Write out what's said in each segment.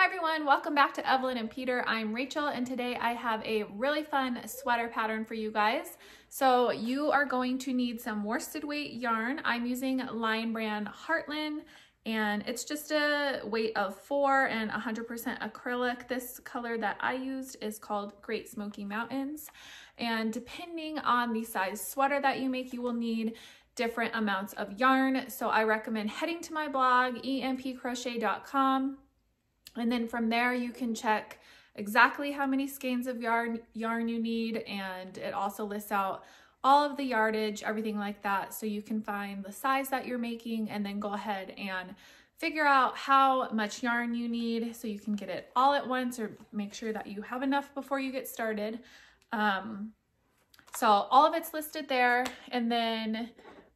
Hi everyone, welcome back to Evelyn and Peter. I'm Rachel and today I have a really fun sweater pattern for you guys. So you are going to need some worsted weight yarn. I'm using Lion Brand Heartland and it's just a weight of 4 and 100% acrylic. This color that I used is called Great Smoky Mountains. And depending on the size sweater that you make, you will need different amounts of yarn. So I recommend heading to my blog, evelynandpcrochet.com. And then from there you can check exactly how many skeins of yarn you need, and it also lists out all of the yardage, everything like that, so you can find the size that you're making and then go ahead and figure out how much yarn you need so you can get it all at once or make sure that you have enough before you get started. So all of it's listed there, and then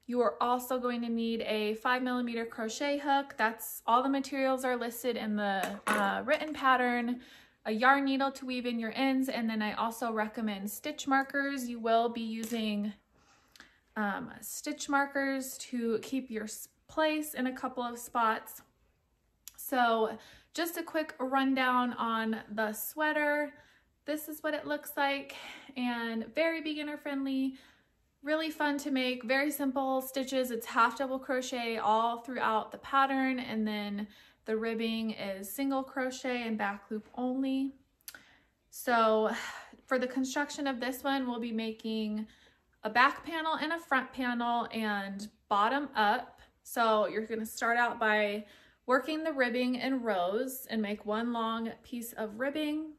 you are also going to need a 5mm crochet hook. That's all the materials are listed in the written pattern, a yarn needle to weave in your ends, and then I also recommend stitch markers. You will be using stitch markers to keep your place in a couple of spots. So just a quick rundown on the sweater. This is what it looks like, and very beginner friendly. Really fun to make, very simple stitches. It's half double crochet all throughout the pattern, and then the ribbing is single crochet and back loop only. So for the construction of this one, we'll be making a back panel and a front panel and bottom up. So you're going to start out by working the ribbing in rows and make one long piece of ribbing,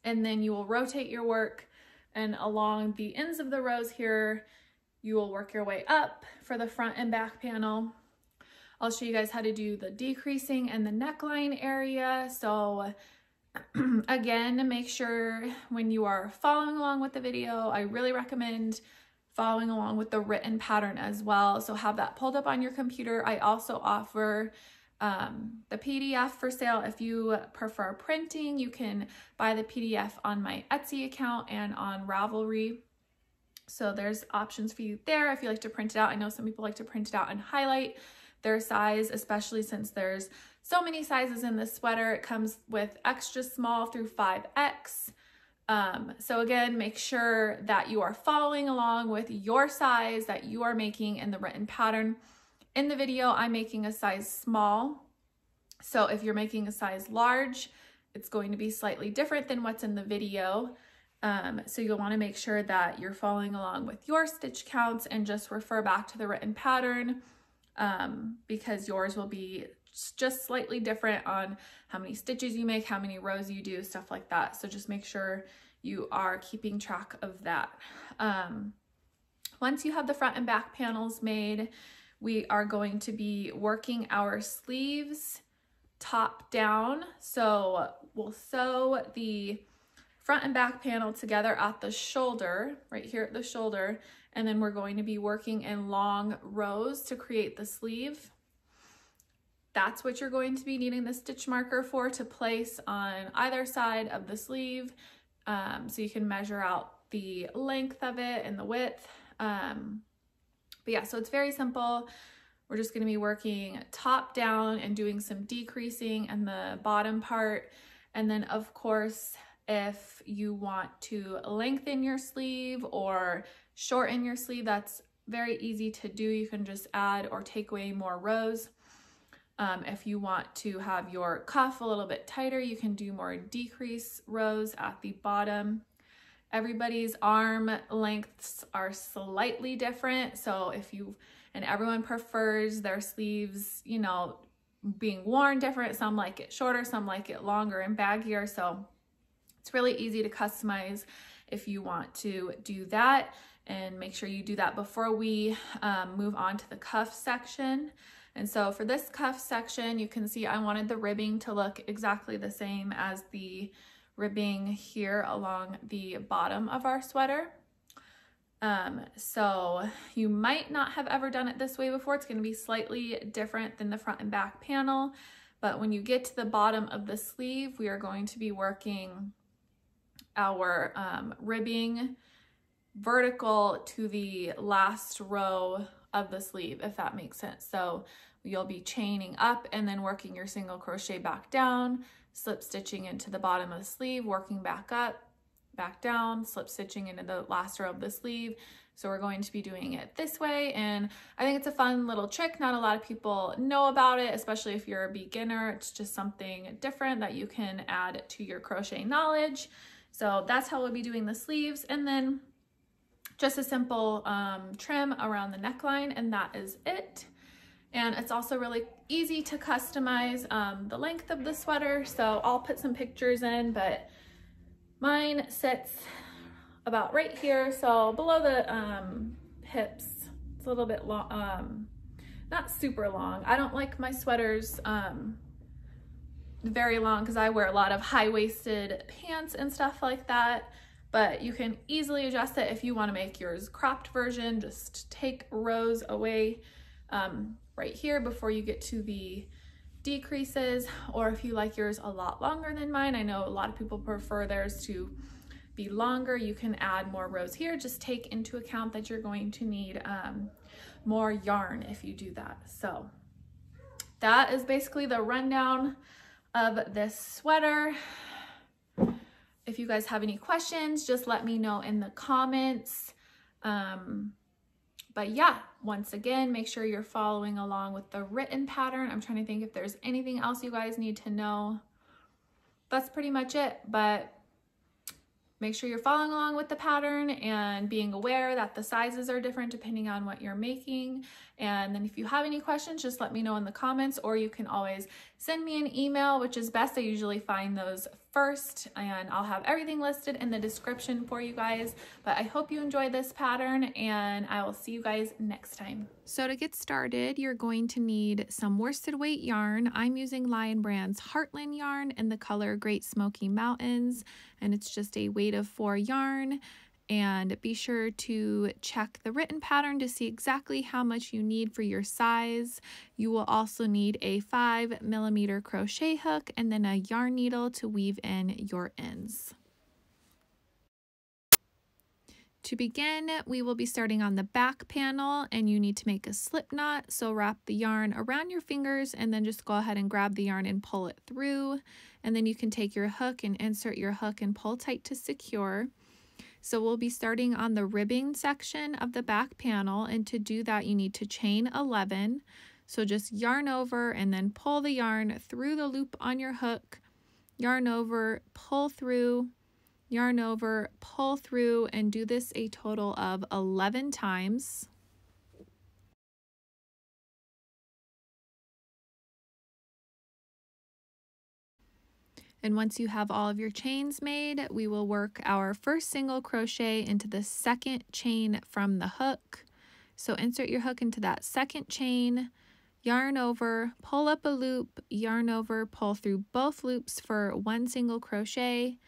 and then you will rotate your work, and along the ends of the rows here, you will work your way up for the front and back panel. I'll show you guys how to do the decreasing and the neckline area. So again, make sure when you are following along with the video, I really recommend following along with the written pattern as well. So have that pulled up on your computer. I also offer the PDF for sale. If you prefer printing, you can buy the PDF on my Etsy account and on Ravelry. So there's options for you there if you like to print it out. I know some people like to print it out and highlight their size, especially since there's so many sizes in this sweater. It comes with extra small through 5X. So again, make sure that you are following along with your size that you are making in the written pattern. In the video, I'm making a size small. So if you're making a size large, it's going to be slightly different than what's in the video. So you'll want to make sure that you're following along with your stitch counts and just refer back to the written pattern, because yours will be just slightly different on how many stitches you make, how many rows you do, stuff like that. So just make sure you are keeping track of that. Once you have the front and back panels made, we are going to be working our sleeves top down. So we'll sew the front and back panel together at the shoulder, right here at the shoulder, and then we're going to be working in long rows to create the sleeve. That's what you're going to be needing the stitch marker for, to place on either side of the sleeve, so you can measure out the length of it and the width. But yeah, so it's very simple. We're just going to be working top down and doing some decreasing in the bottom part. And then of course, if you want to lengthen your sleeve or shorten your sleeve, that's very easy to do. You can just add or take away more rows. If you want to have your cuff a little bit tighter, you can do more decrease rows at the bottom. Everybody's arm lengths are slightly different. So and everyone prefers their sleeves, you know, being worn different. Some like it shorter, some like it longer and baggier. So it's really easy to customize if you want to do that, and make sure you do that before we move on to the cuff section. And so for this cuff section, you can see I wanted the ribbing to look exactly the same as the ribbing here along the bottom of our sweater. So you might not have ever done it this way before. It's going to be slightly different than the front and back panel, but when you get to the bottom of the sleeve, we are going to be working our ribbing vertical to the last row of the sleeve, if that makes sense. So you'll be chaining up and then working your single crochet back down, slip stitching into the bottom of the sleeve, working back up, back down, slip stitching into the last row of the sleeve. So we're going to be doing it this way, and I think it's a fun little trick. Not a lot of people know about it, especially if you're a beginner. It's just something different that you can add to your crochet knowledge. So that's how we'll be doing the sleeves, and then just a simple trim around the neckline, and that is it. And it's also really easy to customize the length of the sweater. So I'll put some pictures in, but mine sits about right here, so below the hips. It's a little bit long, not super long. I don't like my sweaters very long because I wear a lot of high-waisted pants and stuff like that, but you can easily adjust it if you want to make yours cropped version. Just take rows away right here before you get to the decreases, or if you like yours a lot longer than mine, I know a lot of people prefer theirs to be longer, you can add more rows here. Just take into account that you're going to need more yarn if you do that. So that is basically the rundown of this sweater. If you guys have any questions, just let me know in the comments. But yeah, once again, make sure you're following along with the written pattern. I'm trying to think if there's anything else you guys need to know. That's pretty much it, but make sure you're following along with the pattern and being aware that the sizes are different depending on what you're making. And then if you have any questions, just let me know in the comments, or you can always send me an email, which is best. I usually find those first, and I'll have everything listed in the description for you guys. But I hope you enjoyed this pattern, and I will see you guys next time. So to get started, you're going to need some worsted weight yarn. I'm using Lion Brand's Heartland yarn in the color Great Smoky Mountains, and it's just a weight of 4 yarn. And be sure to check the written pattern to see exactly how much you need for your size. You will also need a 5mm crochet hook and then a yarn needle to weave in your ends. To begin, we will be starting on the back panel, and you need to make a slip knot. So wrap the yarn around your fingers and then just go ahead and grab the yarn and pull it through. And then you can take your hook and insert your hook and pull tight to secure. So we'll be starting on the ribbing section of the back panel, and to do that you need to chain 11. So just yarn over and then pull the yarn through the loop on your hook, yarn over, pull through, yarn over, pull through, and do this a total of 11 times. And once you have all of your chains made, we will work our first single crochet into the second chain from the hook. So insert your hook into that second chain, yarn over, pull up a loop, yarn over, pull through both loops for 1 single crochet,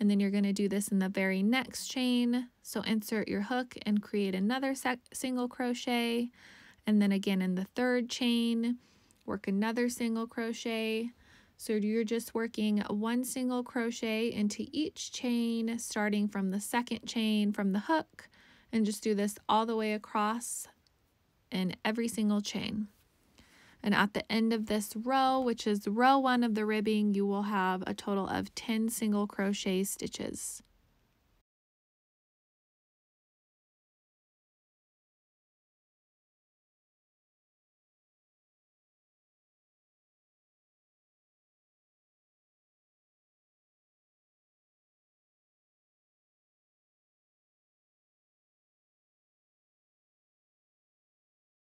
and then you're going to do this in the very next chain. So insert your hook and create another single crochet, and then again in the third chain, work another single crochet. So you're just working 1 single crochet into each chain, starting from the second chain from the hook, and just do this all the way across in every single chain. And at the end of this row, which is row 1 of the ribbing, you will have a total of 10 single crochet stitches.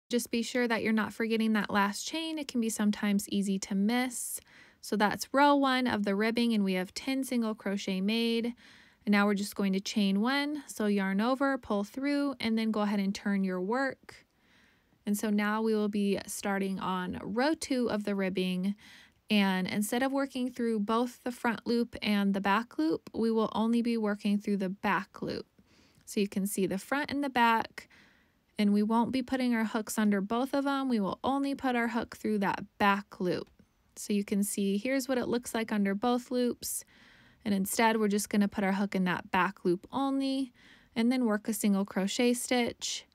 Just be sure that you're not forgetting that last chain. It can be sometimes easy to miss. So that's row 1 of the ribbing, and we have 10 single crochet made. And now we're just going to chain 1. So yarn over, pull through, and then go ahead and turn your work. And so now we will be starting on row 2 of the ribbing. And instead of working through both the front loop and the back loop, we will only be working through the back loop. So you can see the front and the back. And we won't be putting our hooks under both of them. We will only put our hook through that back loop. So you can see here's what it looks like under both loops. And instead we're just going to put our hook in that back loop only, and then work a single crochet stitch,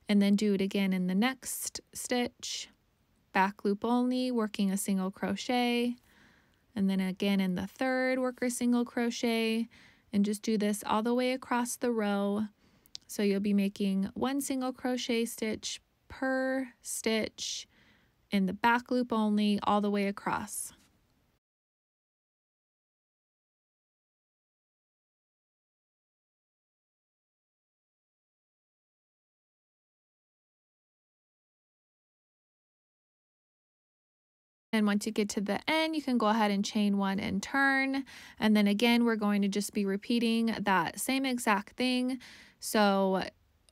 and then do it again in the next stitch, back loop only, working a single crochet, And then again in the third, work a single crochet, and just do this all the way across the row. So you'll be making 1 single crochet stitch per stitch in the back loop only, all the way across. And once you get to the end, you can go ahead and chain 1 and turn. And then again, we're going to just be repeating that same exact thing. So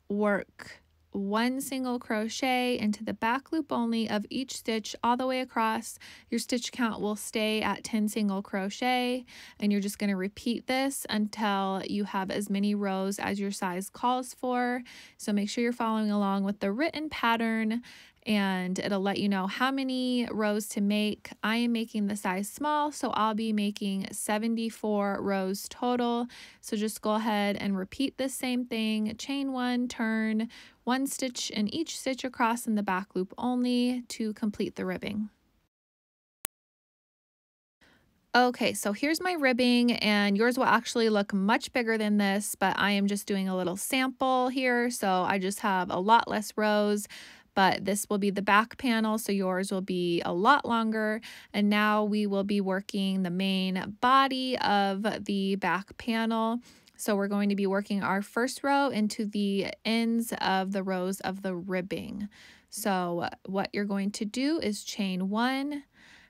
work 1 single crochet into the back loop only of each stitch all the way across. Your stitch count will stay at 10 single crochet, and you're just going to repeat this until you have as many rows as your size calls for. So make sure you're following along with the written pattern, and it'll let you know how many rows to make. I am making the size small, so I'll be making 74 rows total. So just go ahead and repeat the same thing, chain 1, turn 1 stitch in each stitch across in the back loop only to complete the ribbing. Okay, so here's my ribbing, and yours will actually look much bigger than this, but I am just doing a little sample here, so I just have a lot less rows. But this will be the back panel, so yours will be a lot longer. And now we will be working the main body of the back panel. So we're going to be working our first row into the ends of the rows of the ribbing. So what you're going to do is chain 1,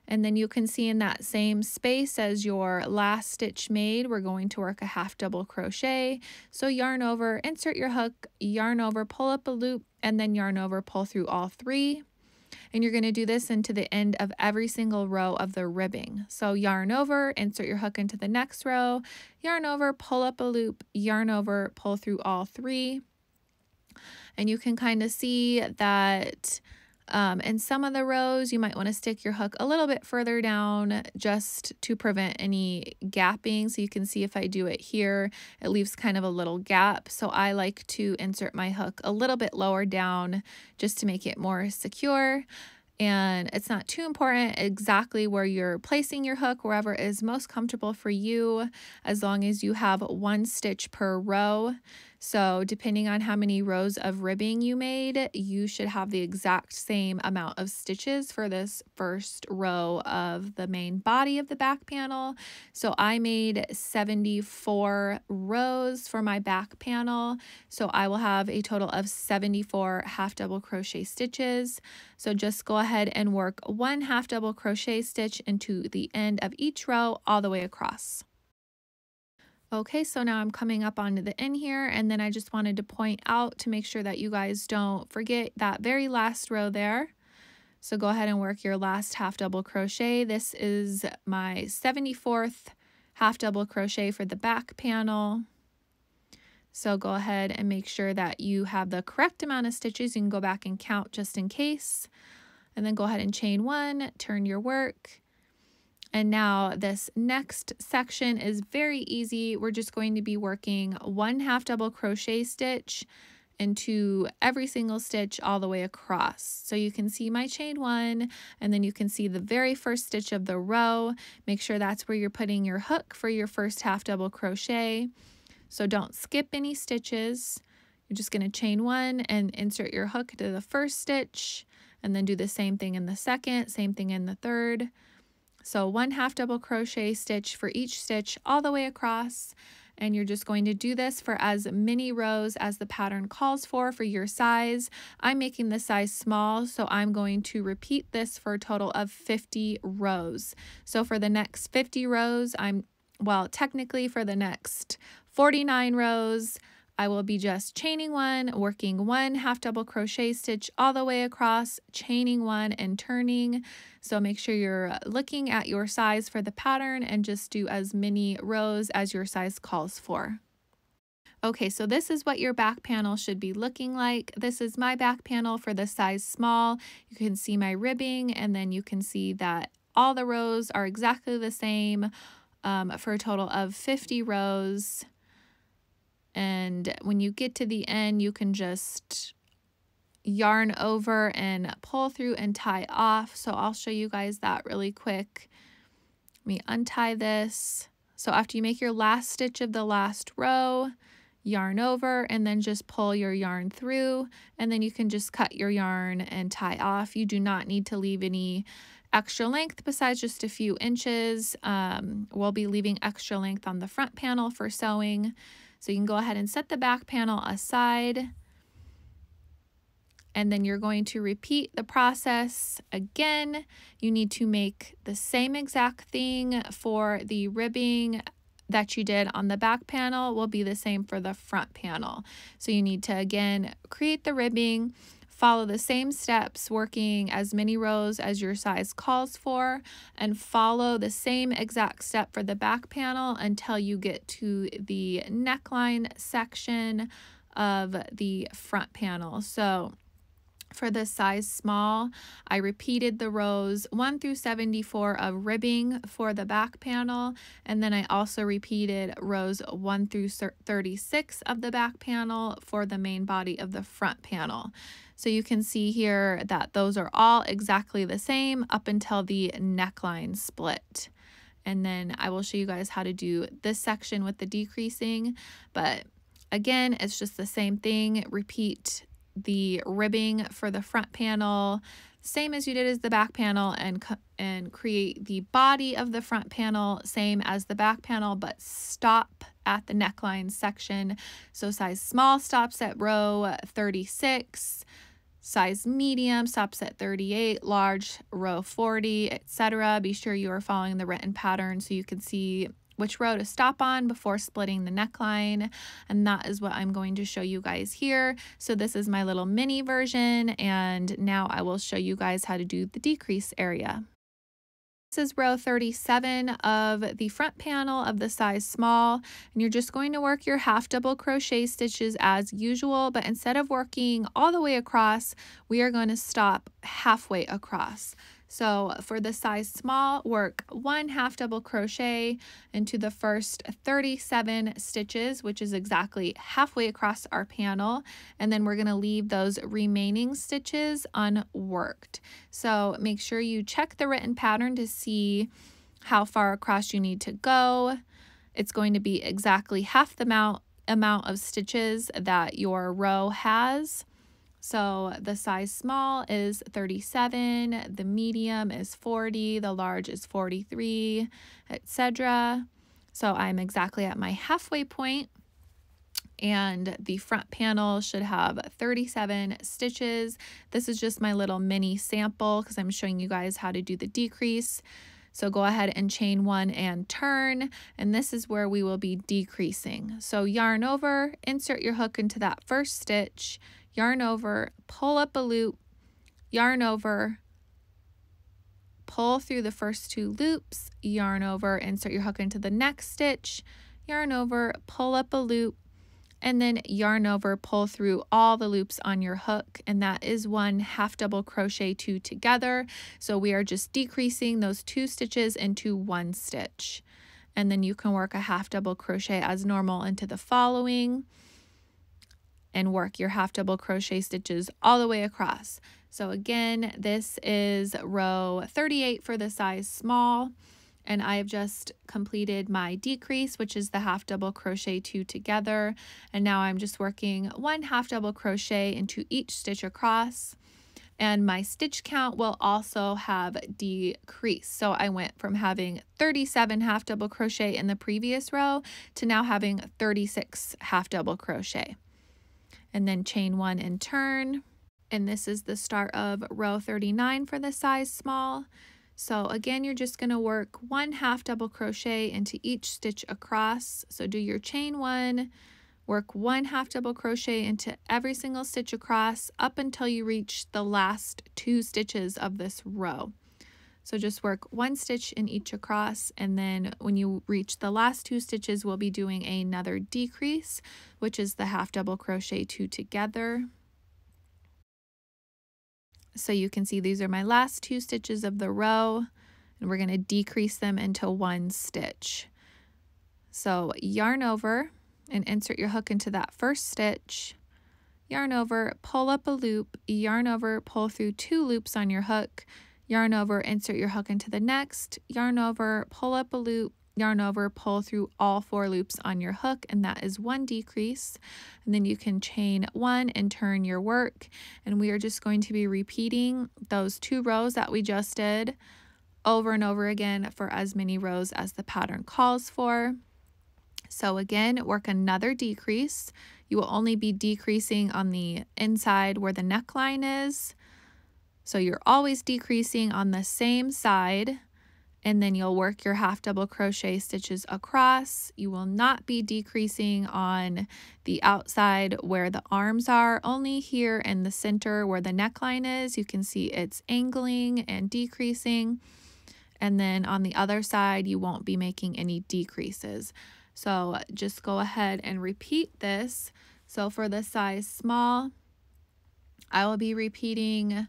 and then you can see in that same space as your last stitch made, we're going to work a half double crochet. So yarn over, insert your hook, yarn over, pull up a loop, and then yarn over, pull through all 3. And you're going to do this into the end of every single row of the ribbing. So yarn over, insert your hook into the next row, yarn over, pull up a loop, yarn over, pull through all 3. And you can kind of see that in some of the rows, you might want to stick your hook a little bit further down just to prevent any gapping. So you can see if I do it here, it leaves kind of a little gap. So I like to insert my hook a little bit lower down just to make it more secure. And it's not too important exactly where you're placing your hook, wherever is most comfortable for you, as long as you have 1 stitch per row. So depending on how many rows of ribbing you made, you should have the exact same amount of stitches for this first row of the main body of the back panel. So I made 74 rows for my back panel. So I will have a total of 74 half double crochet stitches. So just go ahead and work 1 half double crochet stitch into the end of each row all the way across. Okay, so now I'm coming up onto the end here, and then I just wanted to point out to make sure that you guys don't forget that very last row there. So go ahead and work your last half double crochet. This is my 74th half double crochet for the back panel. So go ahead and make sure that you have the correct amount of stitches. You can go back and count just in case. And then go ahead and chain 1, turn your work. And now this next section is very easy. We're just going to be working 1 half double crochet stitch into every single stitch all the way across. So you can see my chain 1, and then you can see the very first stitch of the row. Make sure that's where you're putting your hook for your first half double crochet. So don't skip any stitches. You're just going to chain 1 and insert your hook to the first stitch, and then do the same thing in the second, same thing in the third. So 1 half double crochet stitch for each stitch all the way across, and you're just going to do this for as many rows as the pattern calls for your size. I'm making the size small, so I'm going to repeat this for a total of 50 rows. So for the next 50 rows, technically for the next 49 rows, I will be just chaining 1, working 1 half double crochet stitch all the way across, chaining 1 and turning. So make sure you're looking at your size for the pattern and just do as many rows as your size calls for. Okay, so this is what your back panel should be looking like. This is my back panel for the size small. You can see my ribbing, and then you can see that all the rows are exactly the same for a total of 50 rows. And when you get to the end, you can just yarn over and pull through and tie off. So I'll show you guys that really quick. Let me untie this. So after you make your last stitch of the last row, yarn over and then just pull your yarn through, and then you can just cut your yarn and tie off. You do not need to leave any extra length besides just a few inches. We'll be leaving extra length on the front panel for sewing. So you can go ahead and set the back panel aside. And then you're going to repeat the process again. You need to make the same exact thing for the ribbing that you did on the back panel will be the same for the front panel. So you need to again create the ribbing, follow the same steps, working as many rows as your size calls for, and follow the same exact step for the back panel until you get to the neckline section of the front panel. So for the size small, I repeated the rows 1 through 74 of ribbing for the back panel, and then I also repeated rows 1 through 36 of the back panel for the main body of the front panel. So you can see here that those are all exactly the same up until the neckline split. And then I will show you guys how to do this section with the decreasing, but again, it's just the same thing. Repeat the ribbing for the front panel, same as you did as the back panel, and create the body of the front panel, same as the back panel, but stop at the neckline section. So size small stops at row 36, size medium stops at 38, large row 40, etc. Be sure you are following the written pattern so you can see which row to stop on before splitting the neckline, and that is what I'm going to show you guys here. So this is my little mini version, and now I will show you guys how to do the decrease area. This is row 37 of the front panel of the size small, and you're just going to work your half double crochet stitches as usual, but instead of working all the way across, we are going to stop halfway across. So for the size small, work 1 half double crochet into the first 37 stitches, which is exactly halfway across our panel, and then we're going to leave those remaining stitches unworked. So make sure you check the written pattern to see how far across you need to go. It's going to be exactly half the amount of stitches that your row has. So the size small is 37, the medium is 40, the large is 43, etc. So I'm exactly at my halfway point, and the front panel should have 37 stitches. This is just my little mini sample because I'm showing you guys how to do the decrease. So go ahead and chain 1 and turn, and this is where we will be decreasing. So yarn over, insert your hook into that first stitch, yarn over, pull up a loop, yarn over, pull through the first 2 loops, yarn over, insert your hook into the next stitch, yarn over, pull up a loop, and then yarn over, pull through all the loops on your hook, and that is 1 half double crochet 2 together. So we are just decreasing those 2 stitches into 1 stitch, and then you can work a half double crochet as normal into the following and work your half double crochet stitches all the way across. So again, this is row 38 for the size small, and I have just completed my decrease, which is the half double crochet 2 together, and now I'm just working 1 half double crochet into each stitch across, and my stitch count will also have decreased. So I went from having 37 half double crochet in the previous row to now having 36 half double crochet. And then chain 1 and turn, and this is the start of row 39 for the size small. So again, you're just going to work 1 half double crochet into each stitch across. So do your chain 1, work 1 half double crochet into every single stitch across up until you reach the last 2 stitches of this row. So just work 1 stitch in each across, and then when you reach the last 2 stitches, we'll be doing another decrease, which is the half double crochet 2 together. So you can see these are my last 2 stitches of the row, and we're going to decrease them into 1 stitch. So yarn over and insert your hook into that first stitch, yarn over, pull up a loop, yarn over, pull through 2 loops on your hook, yarn over, insert your hook into the next, yarn over, pull up a loop, yarn over, pull through all 4 loops on your hook, and that is 1 decrease. And then you can chain 1 and turn your work. And we are just going to be repeating those 2 rows that we just did over and over again for as many rows as the pattern calls for. So again, work another decrease. You will only be decreasing on the inside where the neckline is. So you're always decreasing on the same side, and then you'll work your half double crochet stitches across. You will not be decreasing on the outside where the arms are, only here in the center where the neckline is. You can see it's angling and decreasing. And then on the other side, you won't be making any decreases. So just go ahead and repeat this. So for the size small, I will be repeating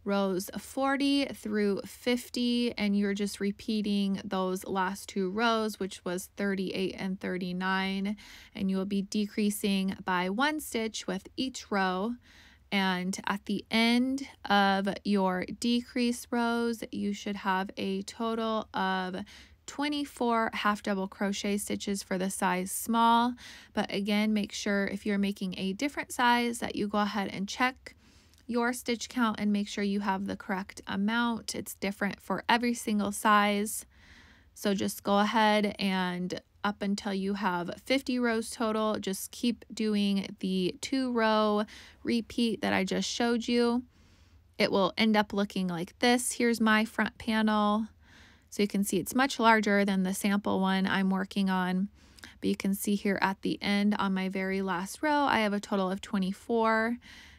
rows 40 through 50, and you're just repeating those last 2 rows, which was 38 and 39, and you will be decreasing by 1 stitch with each row. And at the end of your decrease rows, you should have a total of 24 half double crochet stitches for the size small. But again, make sure if you're making a different size that you go ahead and check your stitch count and make sure you have the correct amount. It's different for every single size. So just go ahead and up until you have 50 rows total, just keep doing the 2-row repeat that I just showed you. It will end up looking like this. Here's my front panel. So you can see it's much larger than the sample one I'm working on. But you can see here at the end on my very last row, I have a total of 24.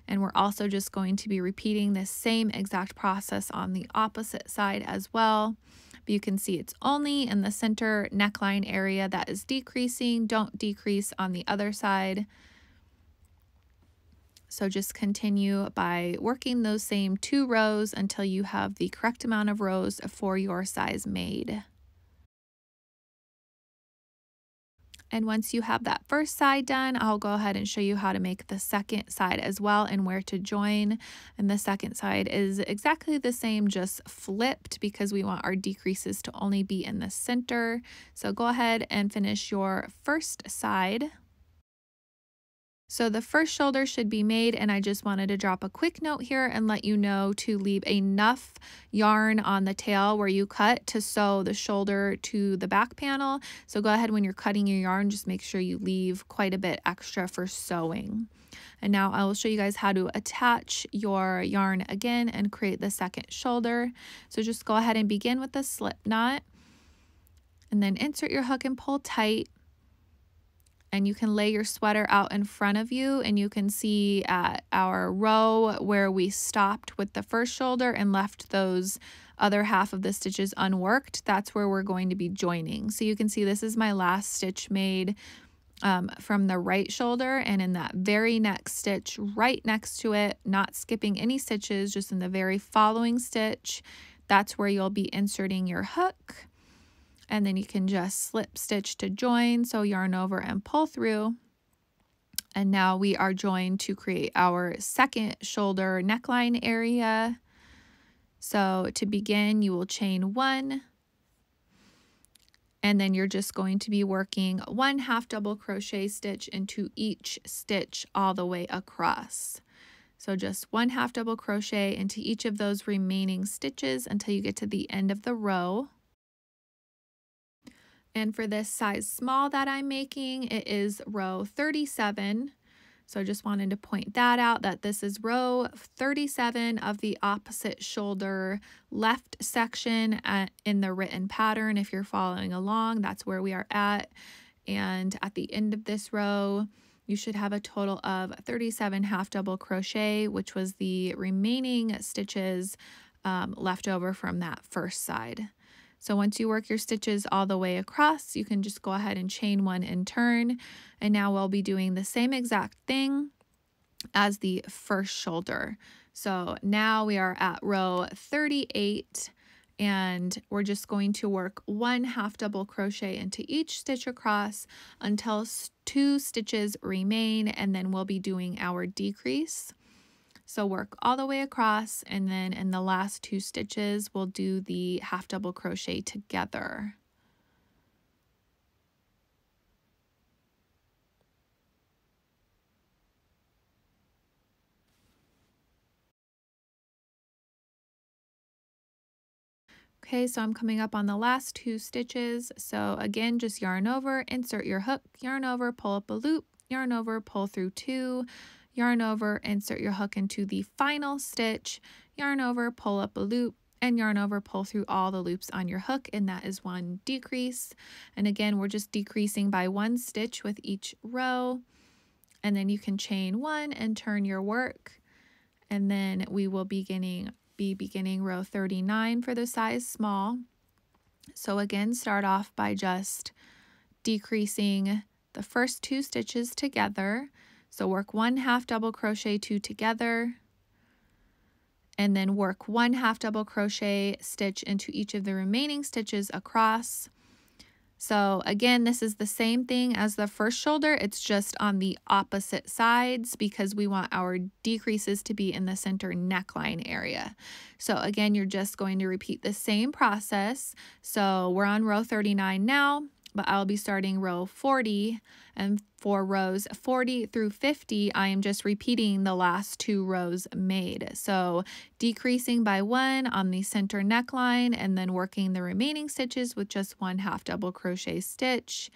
And we're also just going to be repeating this same exact process on the opposite side as well. But you can see it's only in the center neckline area that is decreasing. Don't decrease on the other side. So just continue by working those same 2 rows until you have the correct amount of rows for your size made. And once you have that first side done, I'll go ahead and show you how to make the second side as well and where to join. And the second side is exactly the same, just flipped, because we want our decreases to only be in the center. So go ahead and finish your first side. So the first shoulder should be made, and I just wanted to drop a quick note here and let you know to leave enough yarn on the tail where you cut to sew the shoulder to the back panel. So go ahead when you're cutting your yarn, just make sure you leave quite a bit extra for sewing. And now I will show you guys how to attach your yarn again and create the second shoulder. So just go ahead and begin with the slip knot, and then insert your hook and pull tight. And you can lay your sweater out in front of you, and you can see at our row where we stopped with the first shoulder and left those other half of the stitches unworked. That's where we're going to be joining. So you can see this is my last stitch made from the right shoulder, and in that very next stitch right next to it, not skipping any stitches, just in the very following stitch, that's where you'll be inserting your hook. And then you can just slip stitch to join, so yarn over and pull through. And now we are joined to create our second shoulder neckline area. So to begin, you will chain 1, and then you're just going to be working 1 half double crochet stitch into each stitch all the way across. So just 1 half double crochet into each of those remaining stitches until you get to the end of the row. And for this size small that I'm making, it is row 37. So I just wanted to point that out, that this is row 37 of the opposite shoulder left section in the written pattern. If you're following along, that's where we are at. And at the end of this row, you should have a total of 37 half double crochet, which was the remaining stitches left over from that first side. So once you work your stitches all the way across, you can just go ahead and chain 1 and turn. And now we'll be doing the same exact thing as the first shoulder. So now we are at row 38, and we're just going to work 1 half double crochet into each stitch across until 2 stitches remain, and then we'll be doing our decrease. So work all the way across, and then in the last 2 stitches, we'll do the half double crochet together. Okay, so I'm coming up on the last 2 stitches. So again, just yarn over, insert your hook, yarn over, pull up a loop, yarn over, pull through 2, yarn over, insert your hook into the final stitch, yarn over, pull up a loop, and yarn over, pull through all the loops on your hook, and that is 1 decrease. And again, we're just decreasing by 1 stitch with each row, and then you can chain 1 and turn your work, and then we will be beginning row 39 for the size small. So again, start off by just decreasing the first 2 stitches together. So work 1 half double crochet 2 together, and then work 1 half double crochet stitch into each of the remaining stitches across. So again, this is the same thing as the first shoulder, it's just on the opposite sides because we want our decreases to be in the center neckline area. So again, you're just going to repeat the same process. So we're on row 39 now, but I'll be starting row 40, and for rows 40 through 50, I am just repeating the last 2 rows made. So decreasing by 1 on the center neckline, and then working the remaining stitches with just 1 half double crochet stitch.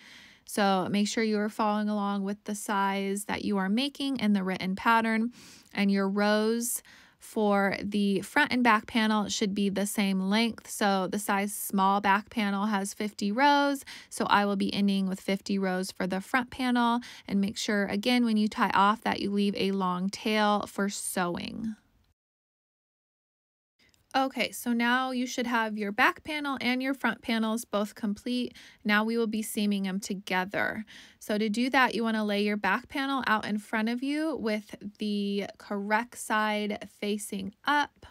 So make sure you are following along with the size that you are making in the written pattern, and your rows for the front and back panel should be the same length. So the size small back panel has 50 rows. So I will be ending with 50 rows for the front panel, and make sure again when you tie off that you leave a long tail for sewing. Okay, so now you should have your back panel and your front panels both complete. Now we will be seaming them together. So to do that, you want to lay your back panel out in front of you with the correct side facing up,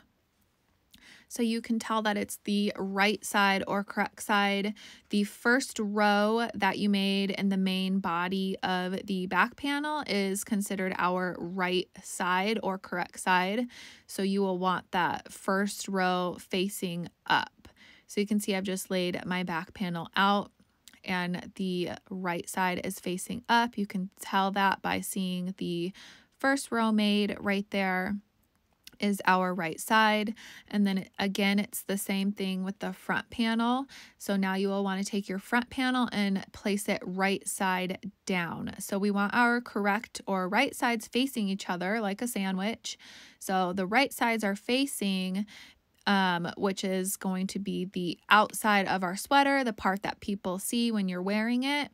so you can tell that it's the right side or correct side. The first row that you made in the main body of the back panel is considered our right side or correct side. So you will want that first row facing up. So you can see I've just laid my back panel out and the right side is facing up. You can tell that by seeing the first row made right there is our right side. And then again, it's the same thing with the front panel. So now you will want to take your front panel and place it right side down. So we want our correct or right sides facing each other like a sandwich. So the right sides are facing, which is going to be the outside of our sweater, the part that people see when you're wearing it.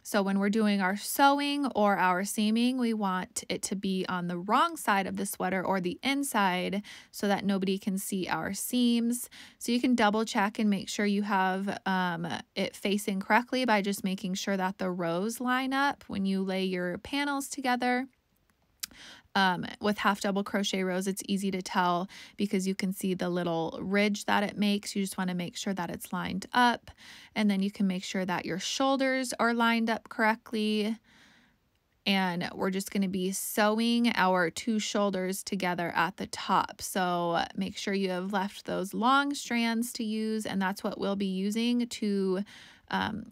So when we're doing our sewing or our seaming, we want it to be on the wrong side of the sweater or the inside so that nobody can see our seams. So you can double check and make sure you have it facing correctly by just making sure that the rows line up when you lay your panels together. With half double crochet rows, it's easy to tell because you can see the little ridge that it makes. You just want to make sure that it's lined up, and then you can make sure that your shoulders are lined up correctly. And we're just going to be sewing our 2 shoulders together at the top. So make sure you have left those long strands to use, and that's what we'll be using to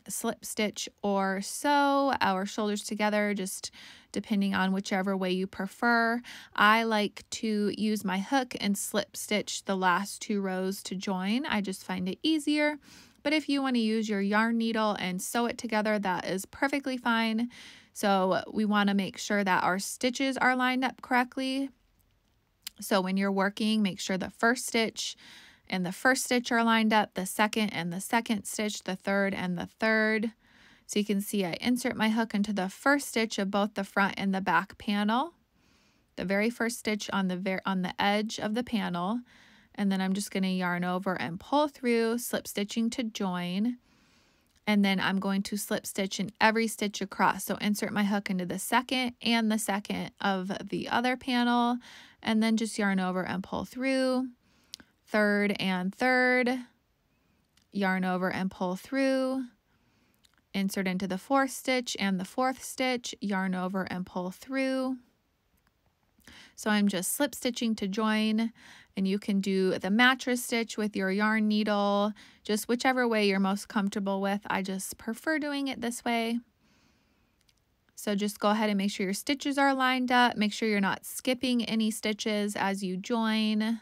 slip stitch or sew our shoulders together, just depending on whichever way you prefer. I like to use my hook and slip stitch the last 2 rows to join. I just find it easier. But if you want to use your yarn needle and sew it together, that is perfectly fine. So we want to make sure that our stitches are lined up correctly. So when you're working, make sure the first stitch and the first stitch are lined up, the second and the second stitch, the third and the third. So you can see I insert my hook into the first stitch of both the front and the back panel, the very first stitch on the edge of the panel, and then I'm just going to yarn over and pull through, slip stitching to join, and then I'm going to slip stitch in every stitch across. So insert my hook into the second and the second of the other panel, and then just yarn over and pull through, third and third, yarn over and pull through, insert into the fourth stitch and the fourth stitch, yarn over and pull through. So I'm just slip stitching to join, and you can do the mattress stitch with your yarn needle, just whichever way you're most comfortable with. I just prefer doing it this way. So just go ahead and make sure your stitches are lined up. Make sure you're not skipping any stitches as you join.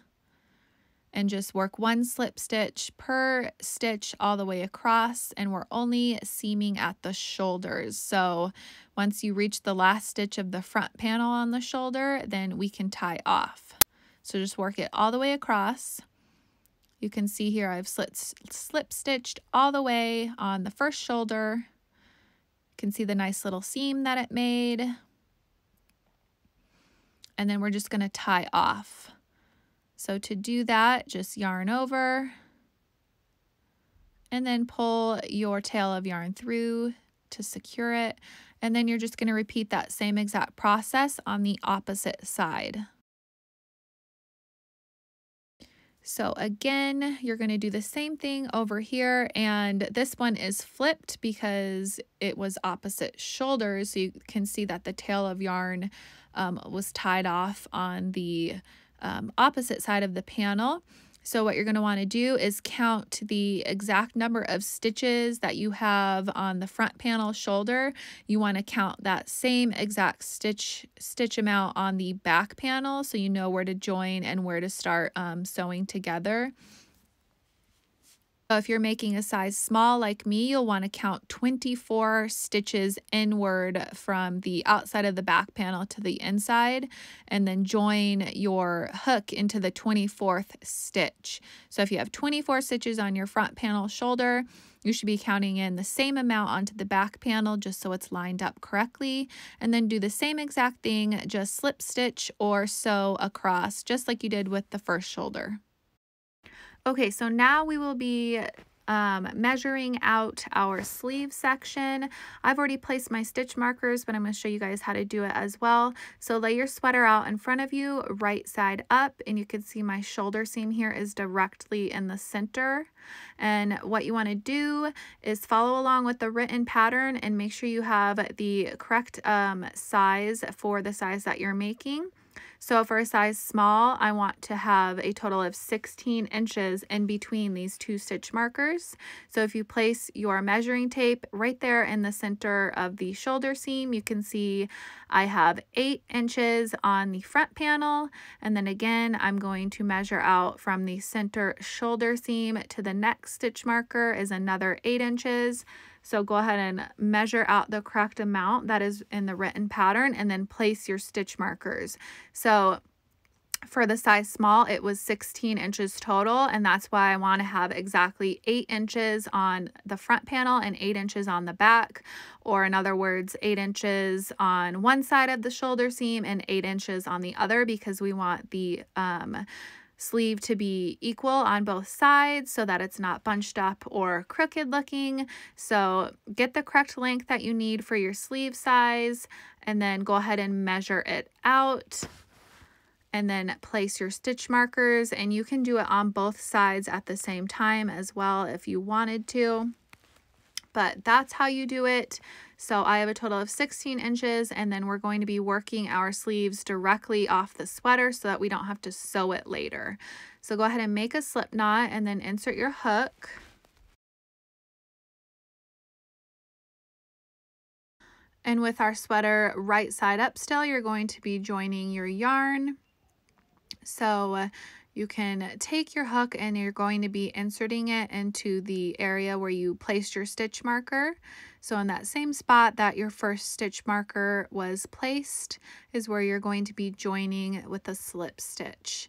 And just work one slip stitch per stitch all the way across, and we're only seaming at the shoulders. So once you reach the last stitch of the front panel on the shoulder, then we can tie off. So just work it all the way across. You can see here I've slip stitched all the way on the first shoulder. You can see the nice little seam that it made. And then we're just going to tie off. So to do that, just yarn over and then pull your tail of yarn through to secure it. And then you're just going to repeat that same exact process on the opposite side. So again, you're going to do the same thing over here, and this one is flipped because it was opposite shoulders. So you can see that the tail of yarn was tied off on the opposite side of the panel. So what you're going to want to do is count the exact number of stitches that you have on the front panel shoulder. You want to count that same exact stitch amount on the back panel, so you know where to join and where to start sewing together. So if you're making a size small like me, you'll want to count 24 stitches inward from the outside of the back panel to the inside, and then join your hook into the 24th stitch. So if you have 24 stitches on your front panel shoulder, you should be counting in the same amount onto the back panel just so it's lined up correctly, and then do the same exact thing, just slip stitch or sew across just like you did with the first shoulder. Okay, so now we will be measuring out our sleeve section. I've already placed my stitch markers, but I'm going to show you guys how to do it as well. So lay your sweater out in front of you, right side up, and you can see my shoulder seam here is directly in the center. And what you want to do is follow along with the written pattern and make sure you have the correct size for the size that you're making. So for a size small, I want to have a total of 16 inches in between these two stitch markers. So if you place your measuring tape right there in the center of the shoulder seam, you can see I have 8 inches on the front panel. And then again, I'm going to measure out from the center shoulder seam to the next stitch marker is another 8 inches. So go ahead and measure out the correct amount that is in the written pattern and then place your stitch markers. So for the size small, it was 16 inches total, and that's why I want to have exactly 8 inches on the front panel and 8 inches on the back, or in other words, 8 inches on one side of the shoulder seam and 8 inches on the other, because we want the sleeve to be equal on both sides so that it's not bunched up or crooked looking. So get the correct length that you need for your sleeve size, and then go ahead and measure it out, and then place your stitch markers. And you can do it on both sides at the same time as well if you wanted to, but that's how you do it. So I have a total of 16 inches, and then we're going to be working our sleeves directly off the sweater so that we don't have to sew it later. So go ahead and make a slip knot and then insert your hook. And with our sweater right side up still, you're going to be joining your yarn. So you can take your hook and you're going to be inserting it into the area where you placed your stitch marker. So in that same spot that your first stitch marker was placed is where you're going to be joining with a slip stitch.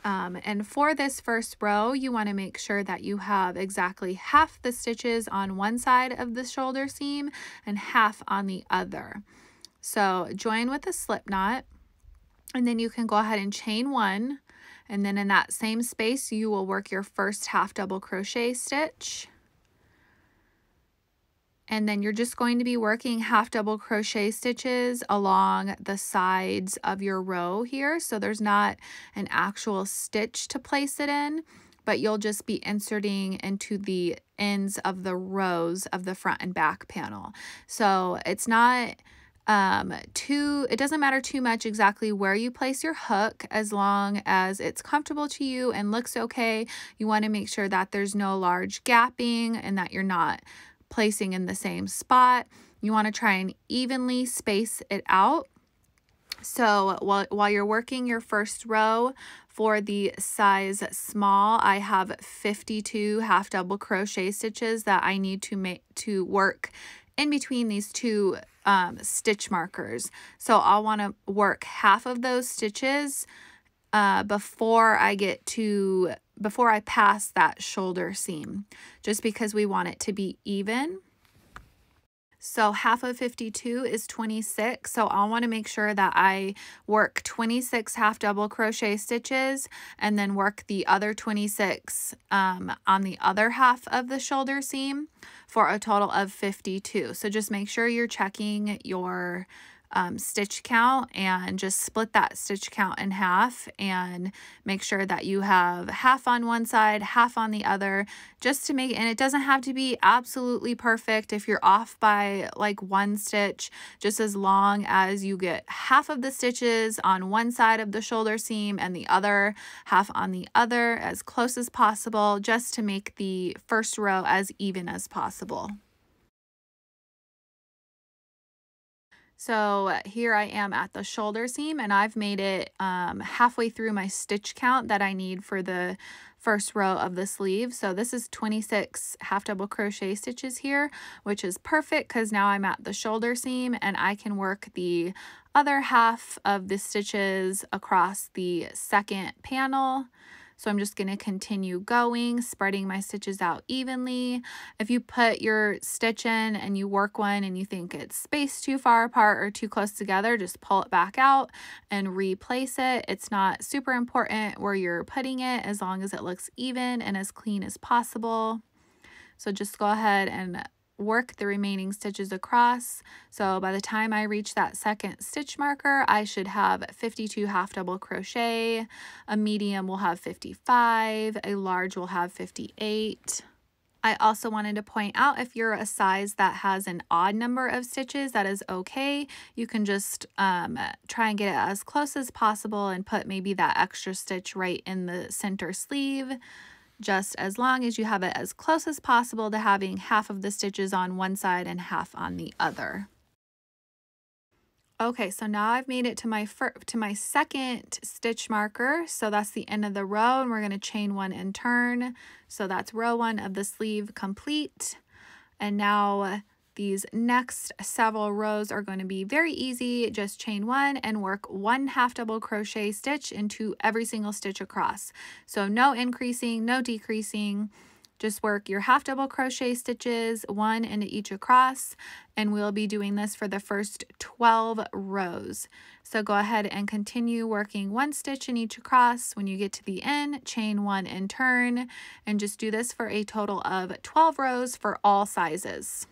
And for this first row, you want to make sure that you have exactly half the stitches on one side of the shoulder seam and half on the other. So join with a slip knot, and then you can go ahead and chain one. And then in that same space, you will work your first half double crochet stitch. And then you're just going to be working half double crochet stitches along the sides of your row here. So there's not an actual stitch to place it in, but you'll just be inserting into the ends of the rows of the front and back panel. So it's not it doesn't matter too much exactly where you place your hook, as long as it's comfortable to you and looks okay. You want to make sure that there's no large gapping and that you're not placing in the same spot. You want to try and evenly space it out. So while you're working your first row for the size small, I have 52 half double crochet stitches that I need to work in between these two stitch markers. So I'll want to work half of those stitches before I pass that shoulder seam, just because we want it to be even. So half of 52 is 26. So I'll want to make sure that I work 26 half double crochet stitches and then work the other 26 on the other half of the shoulder seam for a total of 52. So just make sure you're checking your stitch count and just split that stitch count in half and make sure that you have half on one side, half on the other, just to make, and it doesn't have to be absolutely perfect if you're off by like one stitch, just as long as you get half of the stitches on one side of the shoulder seam and the other half on the other, as close as possible, just to make the first row as even as possible. So here I am at the shoulder seam, and I've made it halfway through my stitch count that I need for the first row of the sleeve. So this is 26 half double crochet stitches here, which is perfect because now I'm at the shoulder seam and I can work the other half of the stitches across the second panel. So I'm just going to continue going, spreading my stitches out evenly. If you put your stitch in and you work one and you think it's spaced too far apart or too close together, just pull it back out and replace it. It's not super important where you're putting it, as long as it looks even and as clean as possible. So just go ahead and work the remaining stitches across. So by the time I reach that second stitch marker, I should have 52 half double crochet. A medium will have 55, a large will have 58. I also wanted to point out, if you're a size that has an odd number of stitches, that is okay. You can just try and get it as close as possible and put maybe that extra stitch right in the center sleeve, just as long as you have it as close as possible to having half of the stitches on one side and half on the other. Okay, so now I've made it to my second stitch marker. So that's the end of the row, and we're going to chain one and turn. So that's row one of the sleeve complete. And now these next several rows are going to be very easy. Just chain one and work one half double crochet stitch into every single stitch across. So no increasing, no decreasing. Just work your half double crochet stitches, one into each across, and we'll be doing this for the first 12 rows. So go ahead and continue working one stitch in each across. When you get to the end, chain one and turn, and just do this for a total of 12 rows for all sizes.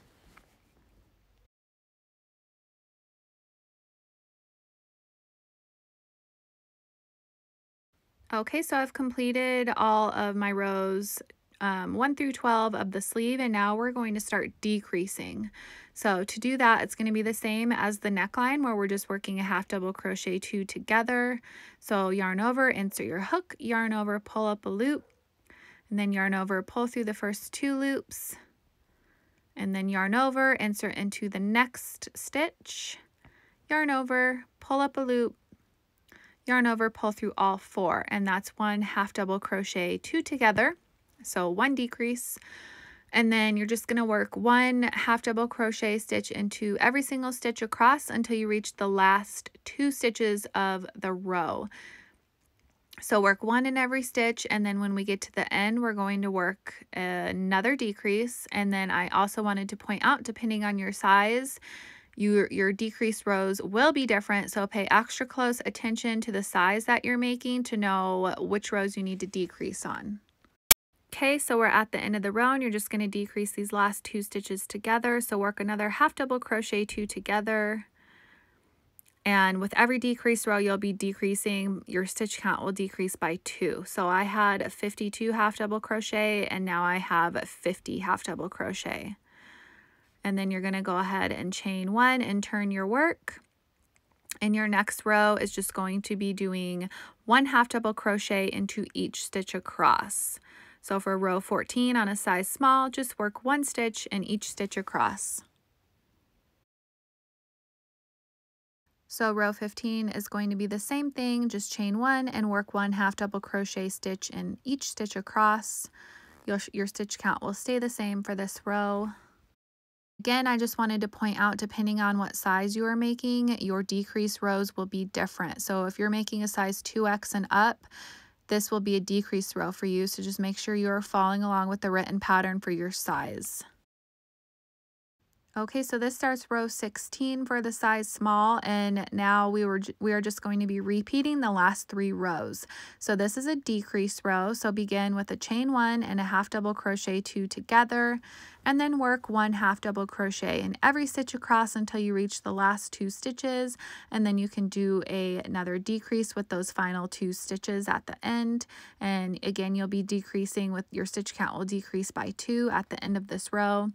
Okay, so I've completed all of my rows 1 through 12 of the sleeve, and now we're going to start decreasing. So to do that, it's going to be the same as the neckline, where we're just working a half double crochet two together. So yarn over, insert your hook, yarn over, pull up a loop, and then yarn over, pull through the first two loops, and then yarn over, insert into the next stitch, yarn over, pull up a loop, yarn over, pull through all four, and that's one half double crochet two together. So one decrease, and then you're just going to work one half double crochet stitch into every single stitch across until you reach the last two stitches of the row. So work one in every stitch, and then when we get to the end, we're going to work another decrease. And then I also wanted to point out, depending on your size, your decrease rows will be different, so pay extra close attention to the size that you're making to know which rows you need to decrease on. Okay, so we're at the end of the row, and you're just going to decrease these last two stitches together. So work another half double crochet two together, and with every decrease row you'll be decreasing, your stitch count will decrease by 2. So I had 52 half double crochet, and now I have 50 half double crochet. And then you're going to go ahead and chain 1 and turn your work. And your next row is just going to be doing 1 half double crochet into each stitch across. So for row 14 on a size small, just work 1 stitch in each stitch across. So row 15 is going to be the same thing, just chain 1 and work 1 half double crochet stitch in each stitch across. Your stitch count will stay the same for this row. Again, I just wanted to point out, depending on what size you are making, your decrease rows will be different. So if you're making a size 2X and up, this will be a decrease row for you. So just make sure you are following along with the written pattern for your size. Okay, so this starts row 16 for the size small, and now we are just going to be repeating the last 3 rows. So this is a decrease row, so begin with a chain 1 and a half double crochet 2 together, and then work 1 half double crochet in every stitch across until you reach the last 2 stitches, and then you can do another decrease with those final 2 stitches at the end. And again, you'll be decreasing with your stitch count will decrease by 2 at the end of this row.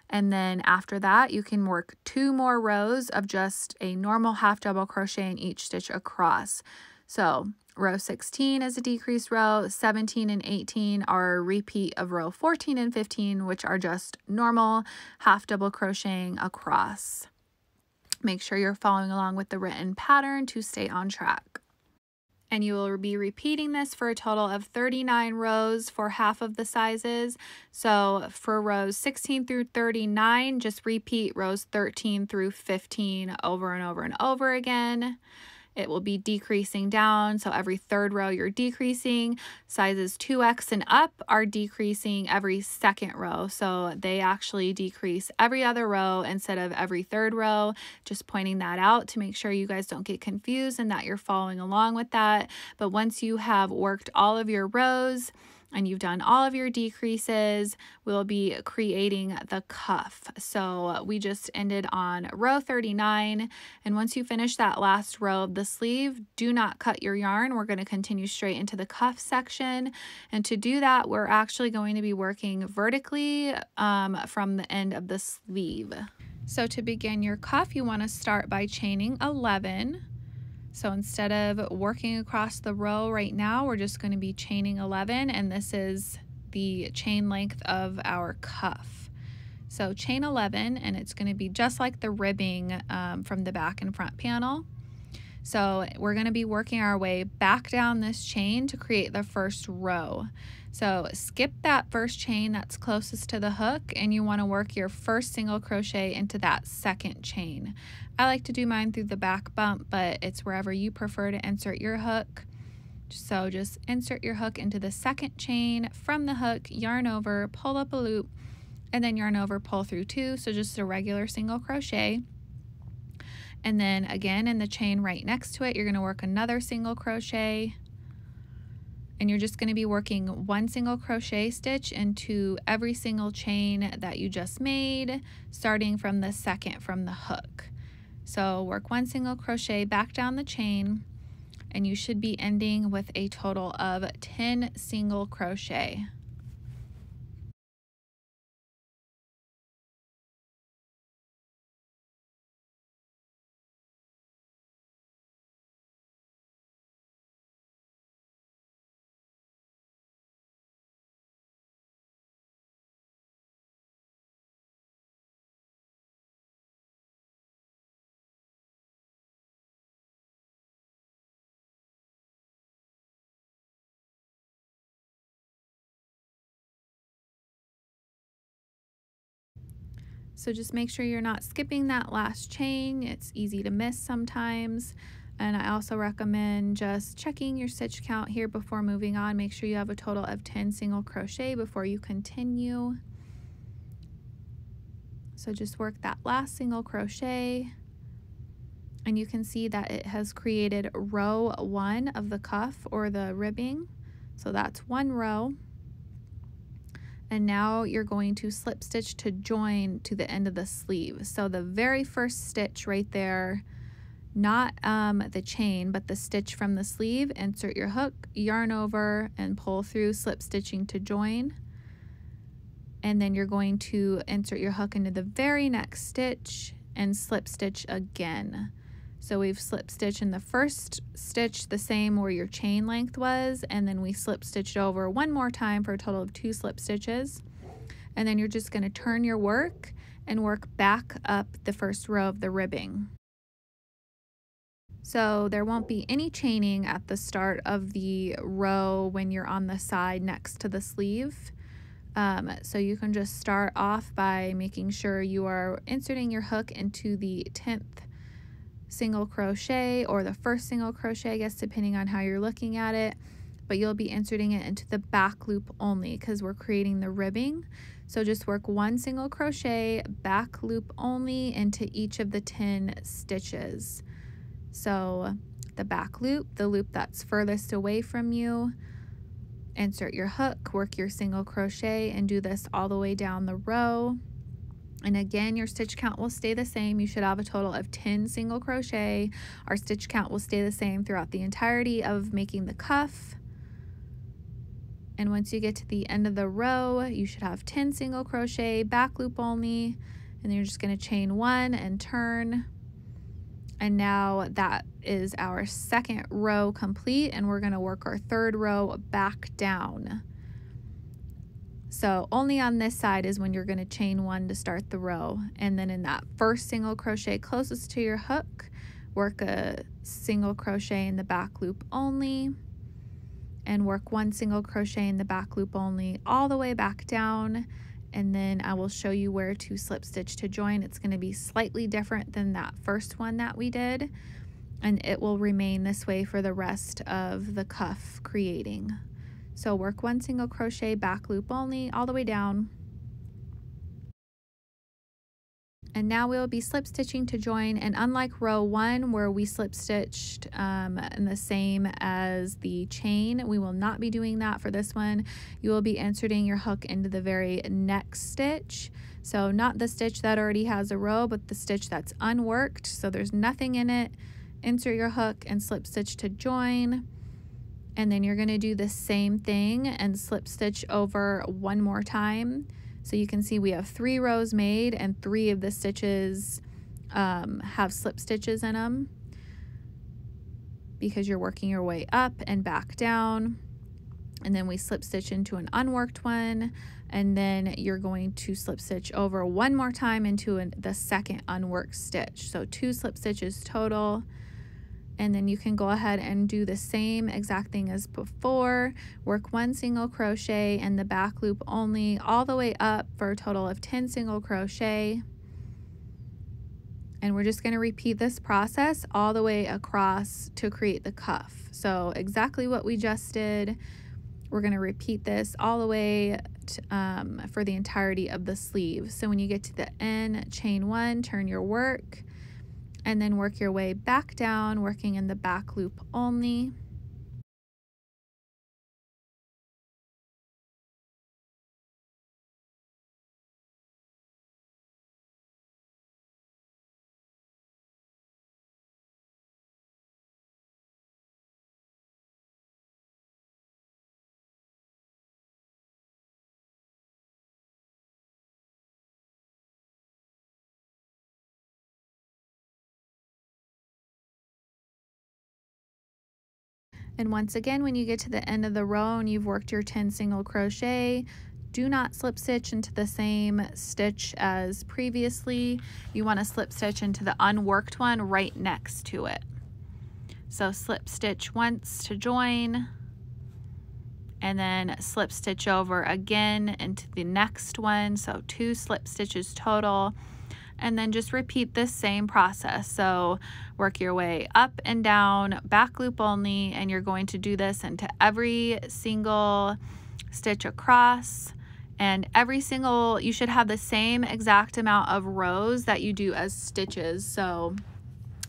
And then after that, you can work 2 more rows of just a normal half double crochet in each stitch across. So row 16 is a decrease row, 17 and 18 are a repeat of row 14 and 15, which are just normal half double crocheting across. Make sure you're following along with the written pattern to stay on track. And you will be repeating this for a total of 39 rows for half of the sizes. So for rows 16 through 39, just repeat rows 13 through 15 over and over and over again. It will be decreasing down, so every 3rd row you're decreasing. Sizes 2X and up are decreasing every 2nd row, so they actually decrease every other row instead of every 3rd row. Just pointing that out to make sure you guys don't get confused and that you're following along with that. But once you have worked all of your rows and you've done all of your decreases, we'll be creating the cuff. So we just ended on row 39, and once you finish that last row of the sleeve, do not cut your yarn. We're going to continue straight into the cuff section, and to do that, we're actually going to be working vertically from the end of the sleeve. So to begin your cuff, you want to start by chaining 11. So instead of working across the row right now, we're just going to be chaining 11, and this is the chain length of our cuff. So chain 11, and it's going to be just like the ribbing from the back and front panel. So we're going to be working our way back down this chain to create the first row. So skip that first chain that's closest to the hook, and you want to work your first single crochet into that 2nd chain. I like to do mine through the back bump, but it's wherever you prefer to insert your hook. So just insert your hook into the 2nd chain from the hook, yarn over, pull up a loop, and then yarn over, pull through 2. So just a regular single crochet. And then again in the chain right next to it, you're going to work another single crochet. And you're just going to be working 1 single crochet stitch into every single chain that you just made, starting from the 2nd from the hook. So work 1 single crochet back down the chain, and you should be ending with a total of 10 single crochet. So just make sure you're not skipping that last chain. It's easy to miss sometimes. And I also recommend just checking your stitch count here before moving on. Make sure you have a total of 10 single crochet before you continue. So just work that last single crochet, and you can see that it has created row 1 of the cuff or the ribbing. So that's 1 row. And now you're going to slip stitch to join to the end of the sleeve. So the very first stitch right there, not the chain, but the stitch from the sleeve, insert your hook, yarn over, and pull through, slip stitching to join. and then you're going to insert your hook into the very next stitch and slip stitch again. So we've slip stitched in the first stitch the same where your chain length was, and then we slip stitched over one more time for a total of 2 slip stitches. And then you're just going to turn your work and work back up the first row of the ribbing. So there won't be any chaining at the start of the row when you're on the side next to the sleeve. So you can just start off by making sure you are inserting your hook into the 10th single crochet or the first single crochet, I guess, depending on how you're looking at it, but you'll be inserting it into the back loop only because we're creating the ribbing. So just work 1 single crochet back loop only into each of the 10 stitches. So the back loop, the loop that's furthest away from you, insert your hook, work your single crochet, and do this all the way down the row. And again, your stitch count will stay the same. You should have a total of 10 single crochet. Our stitch count will stay the same throughout the entirety of making the cuff. And once you get to the end of the row, you should have 10 single crochet, back loop only, and then you're just going to chain 1 and turn. And now that is our second row complete, and we're going to work our third row back down. So only on this side is when you're going to chain 1 to start the row, and then in that first single crochet closest to your hook, work a single crochet in the back loop only, and work 1 single crochet in the back loop only all the way back down. And then I will show you where to slip stitch to join. It's going to be slightly different than that first one that we did, and it will remain this way for the rest of the cuff creating. So work 1 single crochet back loop only all the way down. And now we'll be slip stitching to join, and unlike row 1 where we slip stitched in the same as the chain, we will not be doing that for this one. You will be inserting your hook into the very next stitch. So not the stitch that already has a row, but the stitch that's unworked, so there's nothing in it. Insert your hook and slip stitch to join. And then you're going to do the same thing and slip stitch over one more time. So you can see we have 3 rows made, and 3 of the stitches have slip stitches in them because you're working your way up and back down. And then we slip stitch into an unworked one, and then you're going to slip stitch over one more time into the second unworked stitch. So 2 slip stitches total. And then you can go ahead and do the same exact thing as before. Work 1 single crochet in the back loop only all the way up for a total of 10 single crochet. And we're just going to repeat this process all the way across to create the cuff. So exactly what we just did, we're going to repeat this all the way to, for the entirety of the sleeve. So when you get to the end, chain 1, turn your work, and then work your way back down, working in the back loop only. And once again, when you get to the end of the row and you've worked your 10 single crochet, do not slip stitch into the same stitch as previously. You want to slip stitch into the unworked one right next to it. So slip stitch once to join, and then slip stitch over again into the next one. So 2 slip stitches total. And then just repeat this same process. So work your way up and down, back loop only, and you're going to do this into every single stitch across, and every single, you should have the same exact amount of rows that you do as stitches. So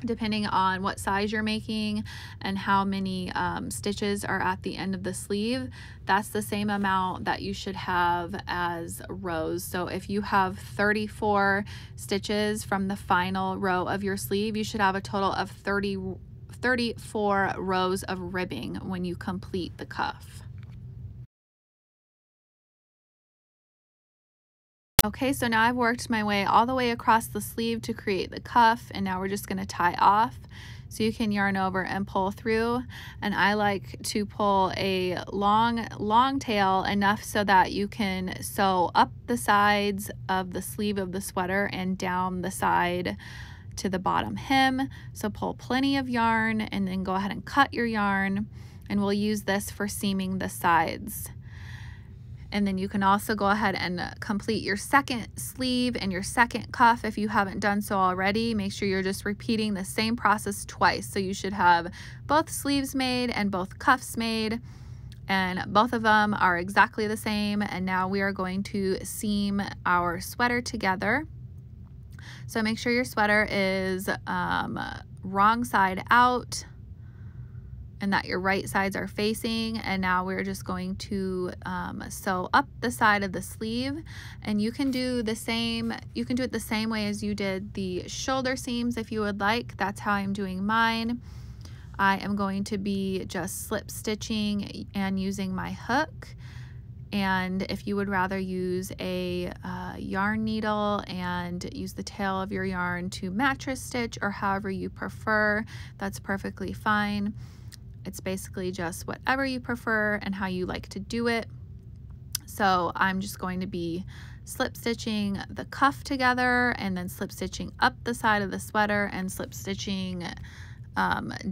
depending on what size you're making and how many stitches are at the end of the sleeve, that's the same amount that you should have as rows. So if you have 34 stitches from the final row of your sleeve, you should have a total of 34 rows of ribbing when you complete the cuff. Okay, so now I've worked my way all the way across the sleeve to create the cuff, and now we're just going to tie off. So you can yarn over and pull through, and I like to pull a long tail enough so that you can sew up the sides of the sleeve of the sweater and down the side to the bottom hem. So pull plenty of yarn and then go ahead and cut your yarn, and we'll use this for seaming the sides. And then you can also go ahead and complete your second sleeve and your second cuff if you haven't done so already. Make sure you're just repeating the same process twice. So you should have both sleeves made and both cuffs made, and both of them are exactly the same. And now we are going to seam our sweater together. So make sure your sweater is wrong side out and that your right sides are facing. And now we're just going to sew up the side of the sleeve, and you can do the same, you can do it the same way as you did the shoulder seams if you would like. That's how I'm doing mine. I am going to be just slip stitching and using my hook. And if you would rather use a yarn needle and use the tail of your yarn to mattress stitch, or however you prefer, that's perfectly fine. It's basically just whatever you prefer and how you like to do it. So I'm just going to be slip stitching the cuff together, and then slip stitching up the side of the sweater, and slip stitching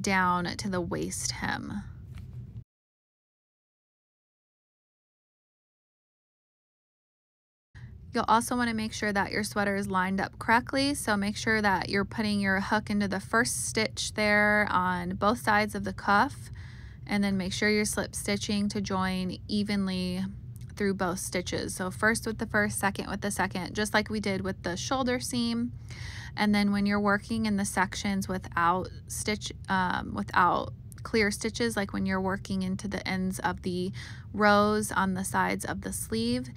down to the waist hem. You'll also want to make sure that your sweater is lined up correctly, so make sure that you're putting your hook into the first stitch there on both sides of the cuff, and then make sure you're slip stitching to join evenly through both stitches. So first with the first, second with the second, just like we did with the shoulder seam. And then when you're working in the sections without clear stitches, like when you're working into the ends of the rows on the sides of the sleeve,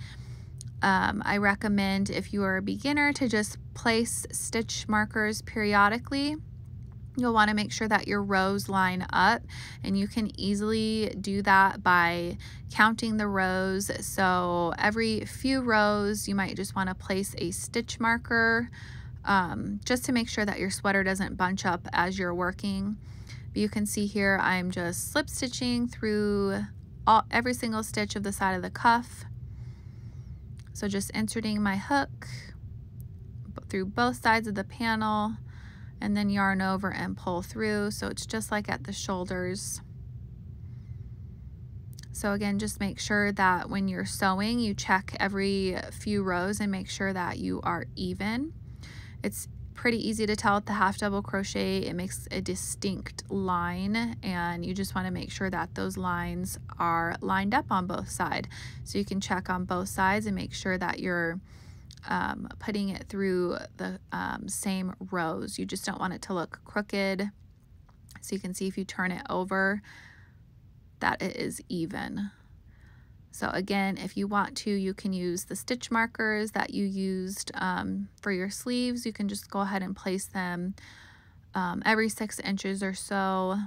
I recommend, if you are a beginner, to just place stitch markers periodically. You'll want to make sure that your rows line up, and you can easily do that by counting the rows. So every few rows you might just want to place a stitch marker, just to make sure that your sweater doesn't bunch up as you're working. But you can see here I'm just slip stitching through every single stitch of the side of the cuff. So just inserting my hook through both sides of the panel, and then yarn over and pull through. So it's just like at the shoulders. So again, just make sure that when you're sewing, you check every few rows and make sure that you are even. It's pretty easy to tell with the half double crochet. It makes a distinct line, and you just want to make sure that those lines are lined up on both sides. So you can check on both sides and make sure that you're putting it through the same rows. You just don't want it to look crooked. So you can see if you turn it over that it is even. So again, if you want to, you can use the stitch markers that you used for your sleeves. You can just go ahead and place them every 6 inches or so.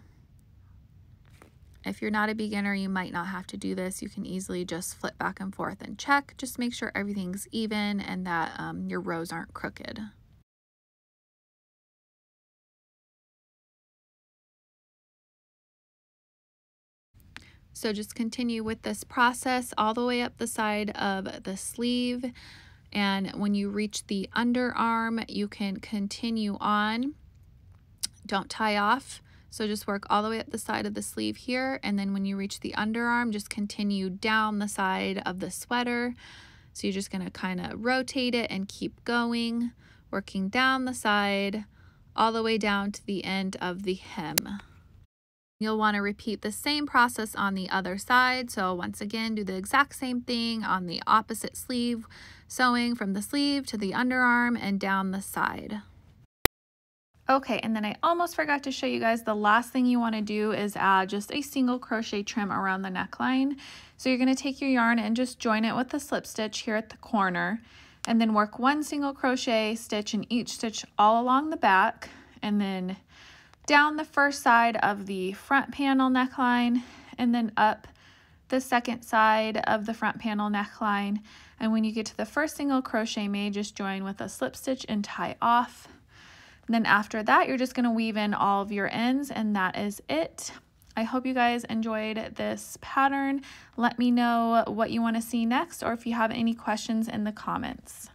If you're not a beginner, you might not have to do this. You can easily just flip back and forth and check. Just make sure everything's even and that your rows aren't crooked. So just continue with this process all the way up the side of the sleeve. And when you reach the underarm, you can continue on. Don't tie off. So just work all the way up the side of the sleeve here. And then when you reach the underarm, just continue down the side of the sweater. So you're just going to kind of rotate it and keep going, working down the side all the way down to the end of the hem. You'll want to repeat the same process on the other side. So once again, do the exact same thing on the opposite sleeve, sewing from the sleeve to the underarm and down the side. Okay, and then I almost forgot to show you guys the last thing you want to do is add just a single crochet trim around the neckline. So you're going to take your yarn and just join it with the slip stitch here at the corner, and then work 1 single crochet stitch in each stitch all along the back, and then down the first side of the front panel neckline, and then up the second side of the front panel neckline, And when you get to the first single crochet made, just join with a slip stitch and tie off. And then after that, you're just going to weave in all of your ends, and that is it. I hope you guys enjoyed this pattern. Let me know what you want to see next, or if you have any questions in the comments.